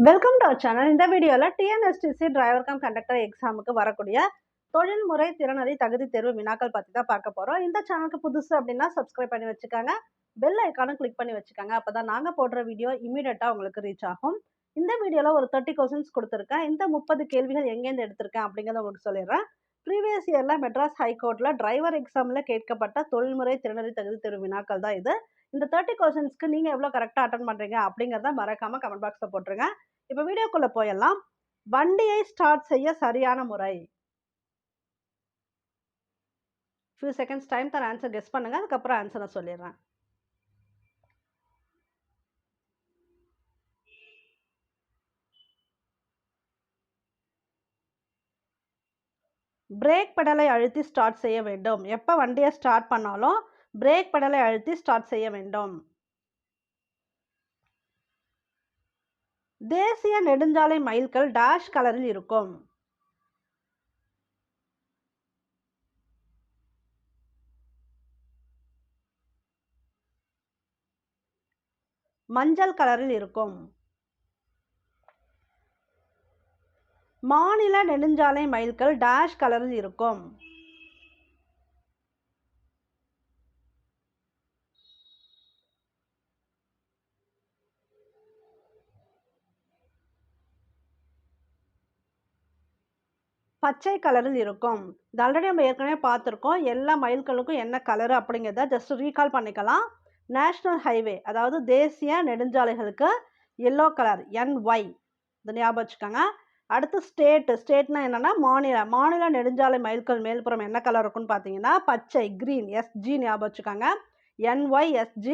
Welcome to our channel. இந்த வீடியோவில் TNSTC driver come conductor எக்ஸாமுக்கு வரக்கூடிய தொழில்முறை திறனறி தகுதி தேர்வு வினாக்கள் பற்றி தான் பார்க்க போகிறோம். இந்த சேனலுக்கு புதுசு அப்படின்னா சப்ஸ்கிரைப் பண்ணி வச்சுக்காங்க, பெல் ஐக்கானும் கிளிக் பண்ணி வச்சுக்காங்க. அப்போ தான் நாங்கள் போடுற வீடியோ இமீடியட்டாக உங்களுக்கு ரீச் ஆகும். இந்த வீடியோவில் ஒரு 30 கொஸ்டின்ஸ் கொடுத்துருக்கேன். இந்த 30 கேள்விகள் எங்கேருந்து எடுத்திருக்கேன் அப்படிங்கிறத உங்களுக்கு சொல்லிடுறேன். ப்ரீவியஸ் இயரில் மெட்ராஸ் ஹைகோர்ட்டில் டிரைவர் எக்ஸாமில் கேட்கப்பட்ட தொழில்முறை திறனறி தகுதி தேர்வு வினாக்கள் தான் இது. இந்த 30 கொஸ்டின்ஸ்க்கு நீங்கள் எவ்வளோ கரெக்டாக அட்டன் பண்ணுறீங்க அப்படிங்கிறத மறக்காமல் கமெண்ட் பாக்ஸில் போட்டுருங்க. இப்போ வீடியோக்குள்ள போயெல்லாம். வண்டியை ஸ்டார்ட் செய்ய சரியான முறை. few seconds டைம் தர ஆன்சர் கெஸ் பண்ணுங்க, அதுக்கப்புறம் ஆன்சரை சொல்லிடுறேன். பிரேக் பெடலை அழுத்தி ஸ்டார்ட் செய்ய வேண்டும். எப்போ வண்டியை ஸ்டார்ட் பண்ணாலும் பிரேக் பெடலை அழுத்தி ஸ்டார்ட் செய்ய வேண்டும். தேசிய நெடுஞ்சாலை மைல்கல் டேஷ் கலரில் இருக்கும். மஞ்சள் கலரில் இருக்கும். மாநில நெடுஞ்சாலை மைல்கல் டேஷ் கலரில் இருக்கும். பச்சை கலரில் இருக்கும். இது ஆல்ரெடி நம்ம ஏற்கனவே பார்த்துருக்கோம். எல்லா மைல்களுக்கும் என்ன கலரு அப்படிங்கிறத ஜஸ்ட் ரீகால் பண்ணிக்கலாம். நேஷ்னல் ஹைவே அதாவது தேசிய நெடுஞ்சாலைகளுக்கு எல்லோ கலர் NY, இது ஞாபகம் வச்சுக்கோங்க. அடுத்து ஸ்டேட்னா என்னென்னா மாநில நெடுஞ்சாலை மைல்கல் மேல்புறம் என்ன கலர் இருக்குன்னு பார்த்தீங்கன்னா பச்சை கிரீன் SG ஞாபகம் வச்சுக்கோங்க. NY SG.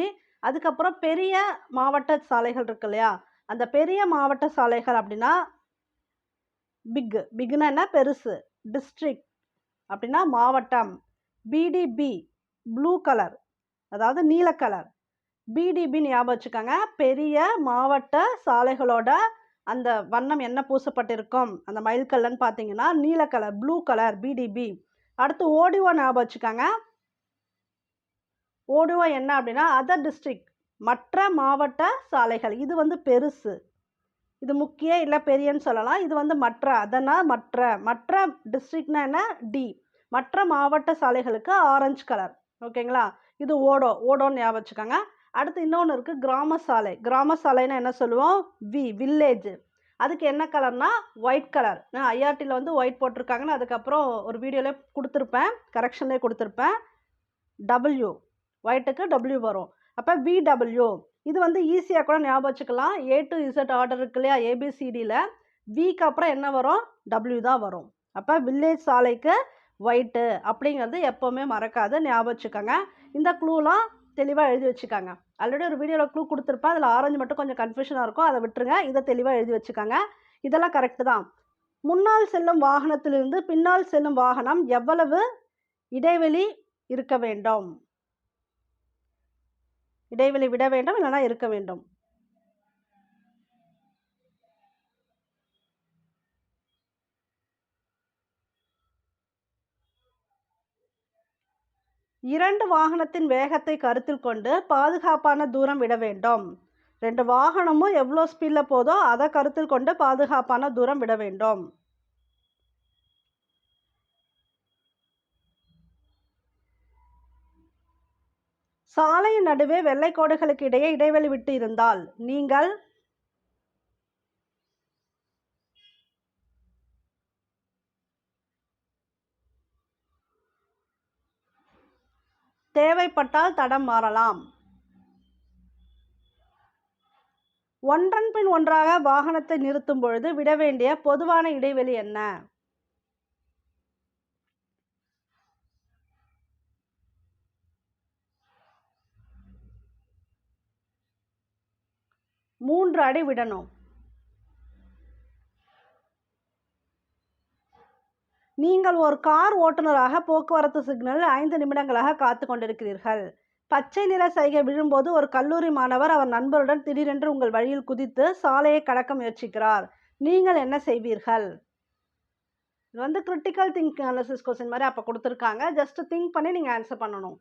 அதுக்கப்புறம் பெரிய மாவட்ட சாலைகள் இருக்கு இல்லையா, அந்த பெரிய மாவட்ட சாலைகள் அப்படின்னா பிக்னா என்ன பெருசு, டிஸ்ட்ரிக்ட் அப்படின்னா மாவட்டம். BDB ப்ளூ கலர் அதாவது நீல கலர். BDB ஞாபகம் வச்சுக்கோங்க. பெரிய மாவட்ட சாலைகளோட அந்த வண்ணம் என்ன பூசப்பட்டிருக்கும் அந்த மைல்கல்லன்னு பார்த்தீங்கன்னா நீல கலர் ப்ளூ கலர் BDB. அடுத்து ODO ஞாபகம் வச்சுக்கோங்க. ODO என்ன அப்படின்னா அதர் டிஸ்ட்ரிக்ட், மற்ற மாவட்ட சாலைகள். இது வந்து பெருசு, இது முக்கிய இல்லை பெரியன்னு சொல்லலாம். இது வந்து மற்ற, அதனால் மற்ற டிஸ்ட்ரிக்ட்னா என்ன D, மற்ற மாவட்ட சாலைகளுக்கு ஆரஞ்சு கலர். ஓகேங்களா, இது ஓடோன்னு ஞாபகம் வச்சுக்கோங்க. அடுத்து இன்னொன்று இருக்குது கிராம சாலைன்னா என்ன சொல்லுவோம் வில்லேஜ். அதுக்கு என்ன கலர்னா ஒயிட் கலர். IRTயில் வந்து ஒயிட் போட்டிருக்காங்கன்னு அதுக்கப்புறம் ஒரு வீடியோவில் கொடுத்துருப்பேன், கரெக்ஷன்லேயே கொடுத்துருப்பேன். W ஒயிட்டுக்கு W வரும். அப்போ VW. இது வந்து ஈஸியாக கூட ஞாபகம் வச்சுக்கலாம். A to Z ஆர்டர் இருக்கு இல்லையா ABCDயில், விக்கு அப்புறம் என்ன வரும் W தான் வரும். அப்போ வில்லேஜ் சாலைக்கு ஒயிட்டு அப்படிங்கிறது எப்போவுமே மறக்காது, ஞாபகம் வச்சுக்கோங்க. இந்த க்ளூலாம் தெளிவாக எழுதி வச்சுக்காங்க. ஆல்ரெடி ஒரு வீடியோவில் க்ளூ கொடுத்துருப்பேன், அதில் ஆரஞ்சு மட்டும் கொஞ்சம் கன்ஃபியூஷனாக இருக்கும், அதை விட்டுருங்க. இதை தெளிவாக எழுதி வச்சுக்காங்க. இதெல்லாம் கரெக்டு தான். முன்னால் செல்லும் வாகனத்திலிருந்து பின்னால் செல்லும் வாகனம் எவ்வளவு இடைவெளி இருக்க வேண்டும்? இடைவெளி விட வேண்டும், இல்லைனா இருக்க வேண்டும். இரண்டு வாகனத்தின் வேகத்தை கருத்தில் கொண்டு பாதுகாப்பான தூரம் விட வேண்டும். ரெண்டு வாகனமும் எவ்வளோ ஸ்பீடில் போதோ அதை கருத்தில் கொண்டு பாதுகாப்பான தூரம் விட வேண்டும். சாலையின் நடுவே வெள்ளை கோடுகளுக்கு இடையே இடைவெளி விட்டு இருந்தால் நீங்கள் தேவைப்பட்டால் தடம் மாறலாம். ஒன்றன் பின் ஒன்றாக வாகனத்தை நிறுத்தும் பொழுது விட வேண்டிய பொதுவான இடைவெளி என்ன? மூன்று அடி விடணும். நீங்கள் ஒரு கார் ஓட்டுநராக போக்குவரத்து சிக்னலில் 5 நிமிடங்களாக காத்து கொண்டிருக்கிறீர்கள். பச்சை நிற சைகை விழும்போது ஒரு கல்லூரி மாணவர் அவர் நண்பருடன் திடீரென்று உங்கள் வழியில் குதித்து சாலையை கடக்க முயற்சிக்கிறார். நீங்கள் என்ன செய்வீர்கள்? இது வந்து கிரிட்டிக்கல் திங்க் அனாலிசிஸ் கொஸ்டின் மாதிரி அப்போ கொடுத்துருக்காங்க. ஜஸ்ட் திங்க் பண்ணி நீங்கள் ஆன்சர் பண்ணணும்.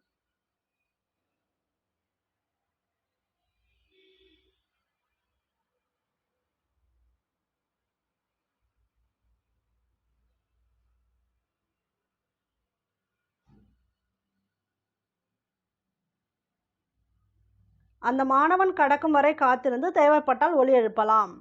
அந்த மாணவன் கடக்கும் வரை காத்திருந்து தேவைப்பட்டால் ஒலி எழுப்பலாம்.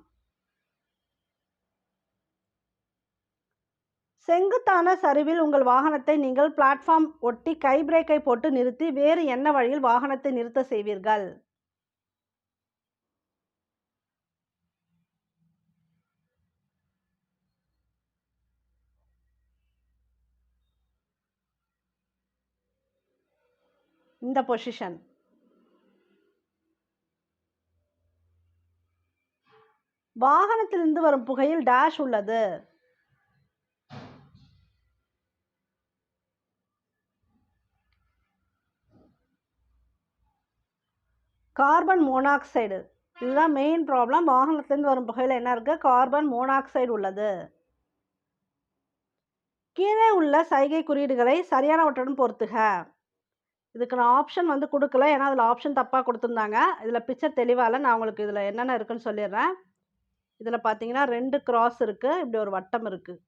செங்குத்தான சரிவில் உங்கள் வாகனத்தை நீங்கள் பிளாட்ஃபார்ம் ஒட்டி கை பிரேக்கை போட்டு நிறுத்தி வேறு என்ன வழியில் வாகனத்தை நிறுத்த செய்வீர்கள்? இந்த பொசிஷன். வாகனத்திலிருந்து வரும் புகையில் டேஷ் உள்ளது. Carbon monoxide. இதுதான் மெயின் ப்ராப்ளம். வாகனத்திலிருந்து வரும் புகையில் என்ன இருக்கு? கார்பன் மோனாக்சைடு உள்ளது. கீழே உள்ள சைகை குறியீடுகளை சரியானவற்றுடன் பொருத்துக. இதுக்கு நான் ஆப்ஷன் வந்து கொடுக்கல, ஏன்னா அதில் ஆப்ஷன் தப்பாக கொடுத்துருந்தாங்க. இதில் பிக்சர் தெளிவாக இல்லை. நான் உங்களுக்கு இதில் என்னென்ன இருக்குன்னு சொல்லிடுறேன். இதில் பார்த்தீங்கன்னா 2 கிராஸ் இருக்குது, இப்படி ஒரு வட்டம் இருக்குது.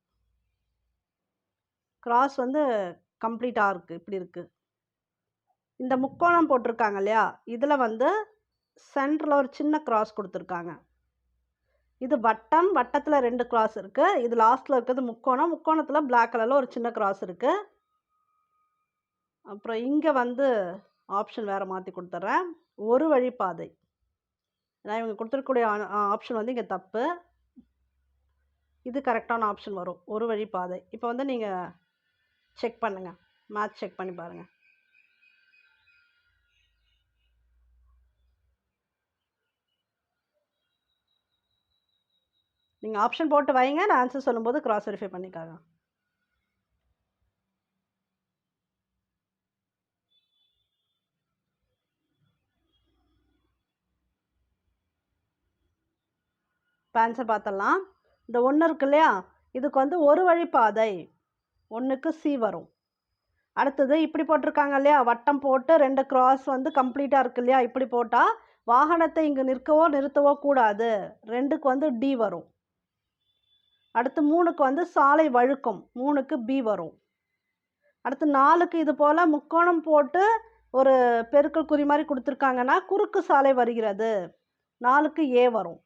கிராஸ் வந்து கம்ப்ளீட்டாக இருக்குது, இப்படி இருக்குது. இந்த முக்கோணம் போட்டிருக்காங்க இல்லையா, இதில் வந்து சென்டரில் ஒரு சின்ன கிராஸ் கொடுத்துருக்காங்க. இது வட்டம், வட்டத்தில் 2 கிராஸ் இருக்குது. இது லாஸ்ட்டில் இருக்கிறது முக்கோணம், முக்கோணத்தில் பிளாக் கலரில் ஒரு சின்ன கிராஸ் இருக்குது. அப்புறம் இங்கே வந்து ஆப்ஷன் வேறு மாற்றி கொடுத்துட்றேன். ஒரு வழிப்பாதை. ஏன்னா இவங்க கொடுத்துருக்கக்கூடிய ஆப்ஷன் வந்து இங்கே தப்பு. இது கரெக்டான ஆப்ஷன் வரும், ஒரு வழிப்பாதை. இப்போ வந்து நீங்கள் செக் பண்ணுங்கள், மேட்ச் செக் பண்ணி பாருங்கள். நீங்கள் ஆப்ஷன் போட்டு வைங்க, நான் ஆன்சர் சொல்லும்போது கிராஸ் வெரிஃபை பண்ணிக்காங்க. இப்போ ஆன்சர் பார்த்தலாம். இந்த 1 இருக்கு இல்லையா, இதுக்கு வந்து ஒரு வழிப்பாதை, 1க்கு சி வரும். அடுத்தது இப்படி போட்டிருக்காங்க இல்லையா, வட்டம் போட்டு 2 கிராஸ் வந்து கம்ப்ளீட்டாக இருக்கு இல்லையா, இப்படி போட்டால் வாகனத்தை இங்கே நிற்கவோ நிறுத்தவோ கூடாது, 2க்கு வந்து டி வரும். அடுத்து 3க்கு வந்து சாலை வழுக்கும், 3க்கு பி வரும். அடுத்து 4க்கு இது போல் முக்கோணம் போட்டு ஒரு பெருக்கல் குறி மாதிரி கொடுத்துருக்காங்கன்னா குறுக்கு சாலை வருகிறது, 4க்கு ஏ வரும்.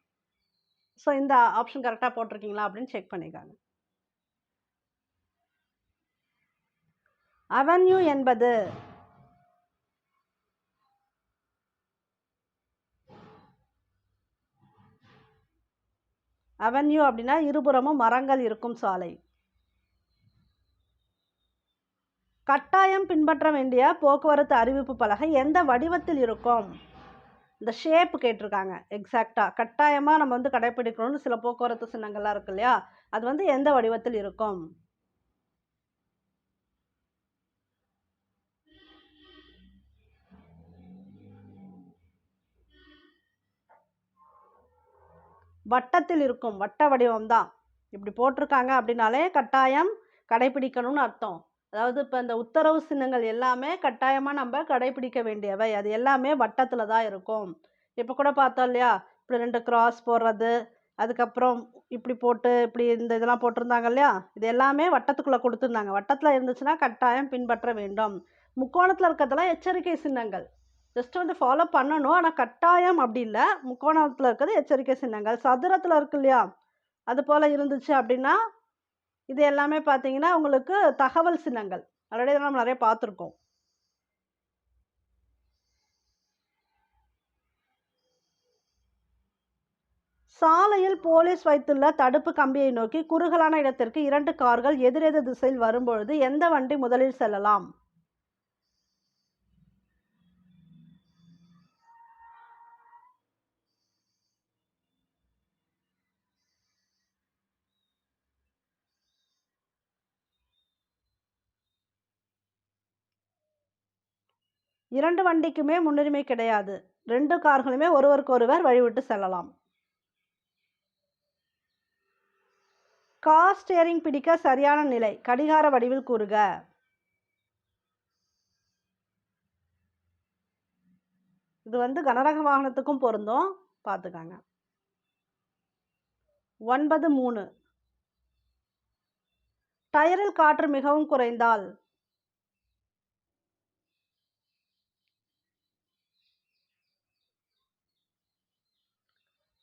ஸோ இந்த ஆப்ஷன் கரெக்டாக போட்டிருக்கீங்களா அப்படின்னு செக் பண்ணிக்காங்க. அவென்யூ என்பது அவென்யூ அப்படின்னா இருபுறமும் மரங்கள் இருக்கும் சாலை. கட்டாயம் பின்பற்ற வேண்டிய போக்குவரத்து அறிவிப்பு பலகை எந்த வடிவத்தில் இருக்கும்? இந்த ஷேப் கேட்டிருக்காங்க. எக்ஸாக்டாக கட்டாயமாக நம்ம வந்து கடைப்பிடிக்கணும்னு சில போக்குவரத்து சின்னங்கள்லாம் இருக்கு இல்லையா, அது வந்து எந்த வடிவத்தில் இருக்கும்? வட்டத்தில் இருக்கும், வட்ட வடிவம் தான். இப்படி போட்டிருக்காங்க அப்படின்னாலே கட்டாயம் கடைப்பிடிக்கணும்னு அர்த்தம். அதாவது இப்போ இந்த உத்தரவு சின்னங்கள் எல்லாமே கட்டாயமாக நம்ம கடைப்பிடிக்க வேண்டியவை, அது எல்லாமே வட்டத்தில் தான் இருக்கும். இப்போ கூட பார்த்தோம் இல்லையா, இப்படி 2 கிராஸ் போடுறது, அதுக்கப்புறம் இப்படி போட்டு இப்படி இந்த இதெல்லாம் போட்டிருந்தாங்க இல்லையா, இது எல்லாமே வட்டத்துக்குள்ளே கொடுத்துருந்தாங்க. வட்டத்தில் இருந்துச்சுன்னா கட்டாயம் பின்பற்ற வேண்டும். முக்கோணத்தில் இருக்கிறதெல்லாம் எச்சரிக்கை சின்னங்கள், ஜஸ்ட் வந்து ஃபாலோ பண்ணணும், ஆனால் கட்டாயம் அப்படி இல்லை. முக்கோணத்தில் இருக்கிறது எச்சரிக்கை சின்னங்கள். சதுரத்தில் இருக்கு இல்லையா, அது போல் இருந்துச்சு அப்படின்னா இது எல்லாமே பார்த்தீங்கன்னா உங்களுக்கு தகவல் சின்னங்கள். ஆல்ரெடி நம்ம நிறைய பார்த்துருக்கோம். சாலையில் போலீஸ் வைத்துள்ள தடுப்பு கம்பியை நோக்கி குறுகலான இடத்திற்கு 2 கார்கள் எதிரெதிர் திசையில் வரும்பொழுது எந்த வண்டி முதலில் செல்லலாம்? இரண்டு வண்டிக்குமே முன்னுரிமை கிடையாது, 2 கார்களுமே ஒருவருக்கொருவர் வழிவிட்டு செல்லலாம். கார் ஸ்டியரிங் பிடிக்க சரியான நிலை கடிகார வடிவில் கூறுக. இது வந்து கனரக வாகனத்துக்கும் பொருந்தும், பார்த்துக்காங்க. 9:3. டயரில் காற்று மிகவும் குறைந்தால்?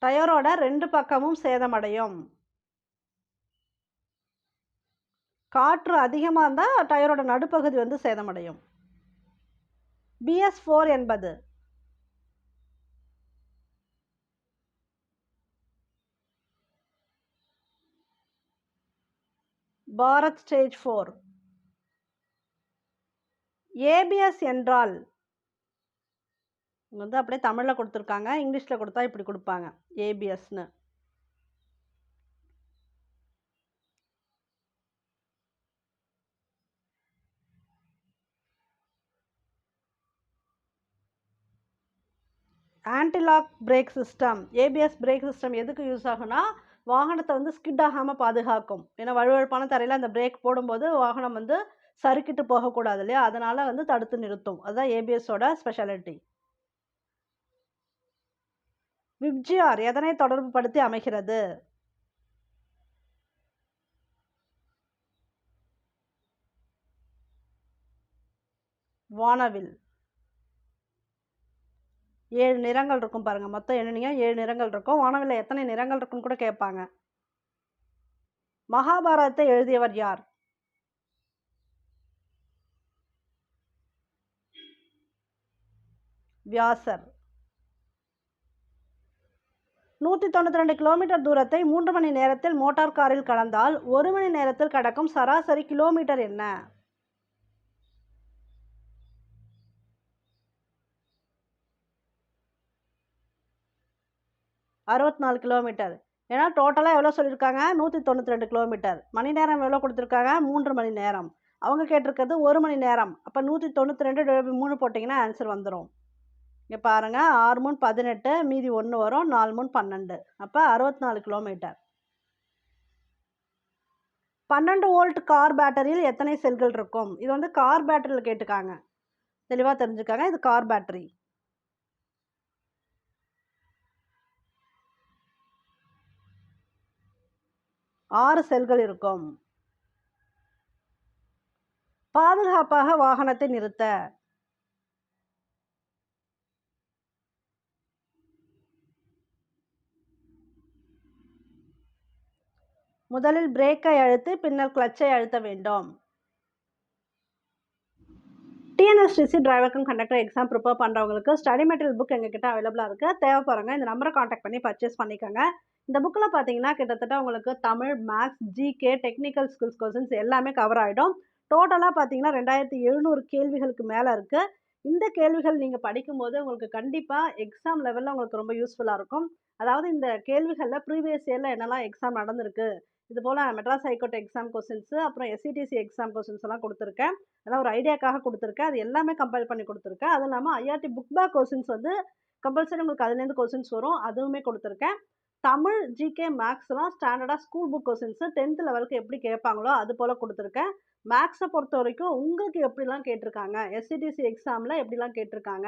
டயரோட 2 பக்கமும் சேதமடையும். காற்று அதிகமாக இருந்தால் டயரோட நடுப்பகுதி வந்து சேதமடையும். BS4 என்பது பாரத் ஸ்டேஜ் 4. ABS என்றால் வந்து அப்படியே தமிழில் கொடுத்துருக்காங்க, இங்கிலீஷில் கொடுத்தா இப்படி கொடுப்பாங்க ABSன்னு. Antilock brake system. ABS brake system எதுக்கு யூஸ் ஆகும்னா, வாகனத்தை வந்து ஸ்கிட் ஆகாமல் பாதுகாக்கும். ஏன்னா வழுவழுப்பான தரையில் அந்த பிரேக் போடும்போது வாகனம் வந்து சறுக்கிட்டு போகக்கூடாது இல்லையா, அதனால வந்து தடுத்து நிறுத்தும். அதுதான் ABSோட ஸ்பெஷாலிட்டி. விப்ஜிஆர் எதனை தொடர்பு படுத்தி அமைகிறது? வானவில். 7 நிறங்கள் இருக்கும் பாருங்க, மொத்தம் எண்ணினீங்க 7 நிறங்கள் இருக்கும். வானவில்ல எத்தனை நிறங்கள் இருக்குன்னு கூட கேட்பாங்க. மகாபாரதத்தை எழுதியவர் யார்? வியாசர். 192 கிலோமீட்டர் தூரத்தை 3 மணி நேரத்தில் மோட்டார் காரில் கடந்தால் 1 மணி நேரத்தில் கடக்கும் சராசரி கிலோமீட்டர் என்ன? 64 கிலோமீட்டர். ஏன்னா டோட்டலாக எவ்வளோ சொல்லியிருக்காங்க? 192 கிலோமீட்டர். மணி நேரம் எவ்வளோ கொடுத்துருக்காங்க? 3 மணி நேரம். அவங்க கேட்டிருக்கிறது 1 மணி நேரம். அப்போ 192 3 போட்டிங்கன்னா ஆன்சர் வந்துடும். இங்கே பாருங்கள், 6 3 18, மீதி 1 வரும், 4 3 12. அப்போ 64 கிலோமீட்டர். 12 வோல்ட் கார் பேட்டரியில் எத்தனை செல்கள் இருக்கும்? இது வந்து கார் பேட்டரியில் கேட்டுக்காங்க, தெளிவாக தெரிஞ்சுக்காங்க. இது கார் பேட்டரி. 6 செல்கள் இருக்கும். பாதுகாப்பாக வாகனத்தை நிறுத்த முதலில் பிரேக்கை அழுத்தி பின்னர் கிளட்சை அழுத்த வேண்டும். TNSTC driver come conductor exam prepare பண்ணுறவங்களுக்கு ஸ்டடி மெட்டீரியல் புக் எங்ககிட்ட அவைலபிளாக இருக்குது. தேவைப்படுறவங்க இந்த நம்பரை காண்டாக்ட் பண்ணி பர்ச்சேஸ் பண்ணிக்கோங்க. இந்த புக்கில் பார்த்தீங்கன்னா கிட்டத்தட்ட உங்களுக்கு Tamil, maths, GK, technical skills questions எல்லாமே கவர் ஆகிடும். டோட்டலாக பார்த்தீங்கன்னா 2700 கேள்விகளுக்கு மேலே இருக்குது. இந்த கேள்விகள் நீங்கள் படிக்கும்போது உங்களுக்கு கண்டிப்பாக எக்ஸாம் லெவலில் உங்களுக்கு ரொம்ப யூஸ்ஃபுல்லாக இருக்கும். அதாவது இந்த கேள்விகளில் ப்ரீவியஸ் இயரில் என்னெல்லாம் எக்ஸாம் நடந்திருக்கு, இது போல் மெட்ராஸ் ஹைகோர்ட் எக்ஸாம் கொஸ்டின்ஸு, அப்புறம் SCTC எக்ஸாம் கொஸ்டின்ஸ் எல்லாம் கொடுத்துருக்கேன். அதெல்லாம் ஒரு ஐடியாக்காக கொடுத்துருக்கேன். அது எல்லாமே கம்பைல் பண்ணி கொடுத்துருக்கேன். அதுவும் இல்லாமல் IRT புக் பேக் கொஸ்டின்ஸ் வந்து கம்பல்சரி உங்களுக்கு அதுலேருந்து கொஸ்டின்ஸ் வரும், அதுவுமே கொடுத்துருக்கேன். தமிழ், ஜிகே, மேக்ஸ்லாம் ஸ்டாண்டர்டாக ஸ்கூல் புக் கொஸ்டின்ஸு 10th லெவலுக்கு எப்படி கேட்பாங்களோ அது போல் கொடுத்துருக்கேன். மேக்ஸை பொறுத்த வரைக்கும் உங்களுக்கு எப்படிலாம் கேட்டிருக்காங்க, SCTC எக்ஸாமில் எப்படிலாம் கேட்டிருக்காங்க,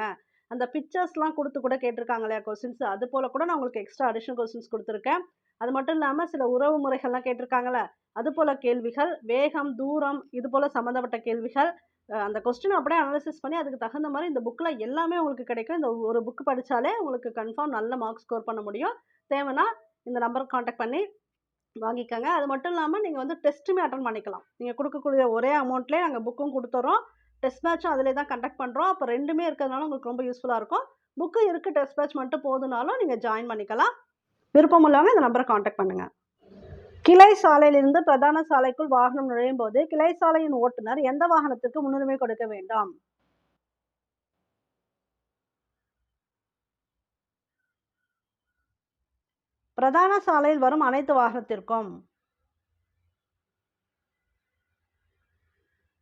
அந்த பிக்சர்ஸ்லாம் கொடுத்து கூட கேட்டிருக்காங்க இல்லையா கொஸ்டின்ஸ், அது போல் கூட நான் உங்களுக்கு எக்ஸ்ட்ரா அடிஷனல் கொஸ்டின்ஸ் கொடுத்துருக்கேன். அது மட்டும் இல்லாமல் சில உறவு முறைகள்லாம் கேட்டிருக்காங்களே, அது போல் கேள்விகள், வேகம், தூரம், இது போல் சம்மந்தப்பட்ட கேள்விகள், அந்த கொஸ்டின் அப்படியே அனாலிசிஸ் பண்ணி அதுக்கு தகுந்த மாதிரி இந்த புக்கில் எல்லாமே உங்களுக்கு கிடைக்கும். இந்த ஒரு புக் படித்தாலே உங்களுக்கு கன்ஃபார்ம் நல்ல மார்க்ஸ் ஸ்கோர் பண்ண முடியும். தேவைன்னா இந்த நம்பருக்கு காண்டாக்ட் பண்ணி வாங்கிக்கோங்க. அது மட்டும் இல்லாமல் நீங்கள் வந்து டெஸ்ட்டுமே அட்டன் பண்ணிக்கலாம். நீங்கள் கொடுக்கக்கூடிய ஒரே அமௌண்ட்லேயே நாங்கள் புக்கும் கொடுத்துறோம், டெஸ்ட் பேட்சும் அதிலே தான் கண்டக்ட் பண்ணுறோம். அப்போ ரெண்டுமே இருக்கிறதுனால உங்களுக்கு ரொம்ப யூஸ்ஃபுல்லாக இருக்கும். புக்கு இருக்குது, டெஸ்ட் பேட்ச் மட்டும் போதுனாலும் நீங்கள் ஜாயின் பண்ணிக்கலாம். விருப்பம் உள்ளவங்க இந்த நம்பரை காண்டாக்ட் பண்ணுங்கள். கிளை சாலையிலிருந்து பிரதான சாலைக்குள் வாகனம் நுழையும் போது கிளை சாலையின் ஓட்டுநர் எந்த வாகனத்திற்கு முன்னுரிமை கொடுக்க வேண்டும்? பிரதான சாலையில் வரும் அனைத்து வாகனத்திற்கும்.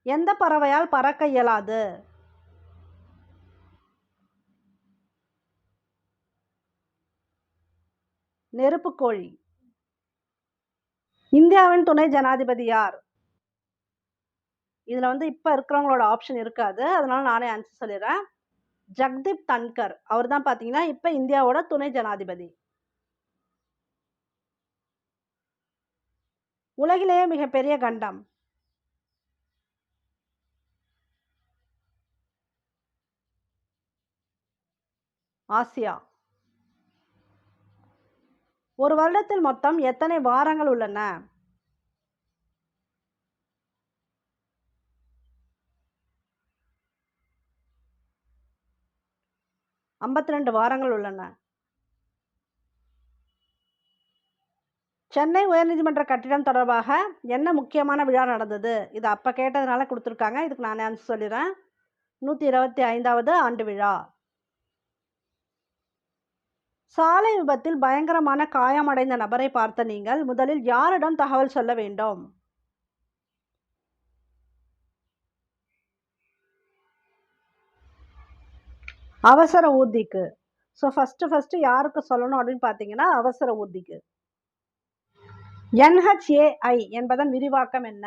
எந்த பறவையால் பறக்க இயலாது? நெருப்புக்கோழி. இந்தியாவின் துணை ஜனாதிபதி யார்? இதில் வந்து இப்போ இருக்கிறவங்களோட ஆப்ஷன் இருக்காது, அதனால நானே ஆன்சர் சொல்லிடுறேன். ஜக்தீப் தன்கர் அவர் தான் பார்த்தீங்கன்னா இப்போ இந்தியாவோட துணை ஜனாதிபதி. உலகிலேயே மிகப்பெரிய கண்டம். ஆசியா. ஒரு வருடத்தில் மொத்தம் எத்தனை வாரங்கள் உள்ளன? 52 வாரங்கள் உள்ளன. சென்னை உயர்நீதிமன்ற கட்டிடம் தொடர்பாக என்ன முக்கியமான விழா நடந்தது? இது அப்ப கேட்டதுனால குடுத்துருக்காங்க. இதுக்கு நானே ஆன்சர் சொல்லிறேன். 125வது ஆண்டு விழா. சாலை விபத்தில் பயங்கரமான காயமடைந்த நபரை பார்த்த நீங்கள் முதலில் யாரிடம் தகவல் சொல்ல வேண்டும்? அவசர ஊர்திக்கு. ஸோ ஃபர்ஸ்ட் யாருக்கு சொல்லணும் அப்படின்னு பார்த்தீங்கன்னா, அவசர ஊர்திக்கு. NHAI என்பதன் விரிவாக்கம் என்ன?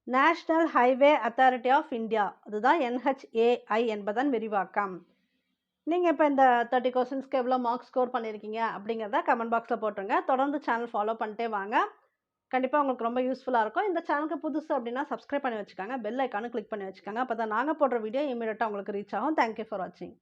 National highway authority of India. அதுதான் NHAI என்பதன் விரிவாக்கம். நீங்கள் இப்போ இந்த 30 கொஸ்டின்ஸ்க்கு எவ்வளோ மார்க்ஸ் ஸ்கோர் பண்ணியிருக்கீங்க அப்படிங்கிறத கமெண்ட் பாக்ஸில் போட்டுருங்க. தொடர்ந்து சேனல் ஃபாலோ பண்ணிட்டே வாங்க. கண்டிப்பாக உங்களுக்கு ரொம்ப யூஸ்ஃபுல்லாக இருக்கும். இந்த சேனலுக்கு புதுசு அப்படின்னா சப்ஸ்கிரைப் பண்ணி வச்சுக்கோங்க. பெல் ஐக்கானு கிளிக் பண்ணி வச்சுக்கோங்க. அப்போ தான் நாங்கள் போடுற வீடியோ இமீடியட்டாக உங்களுக்கு ரீச் ஆகும். தேங்க்யூ ஃபார் வாட்சிங்.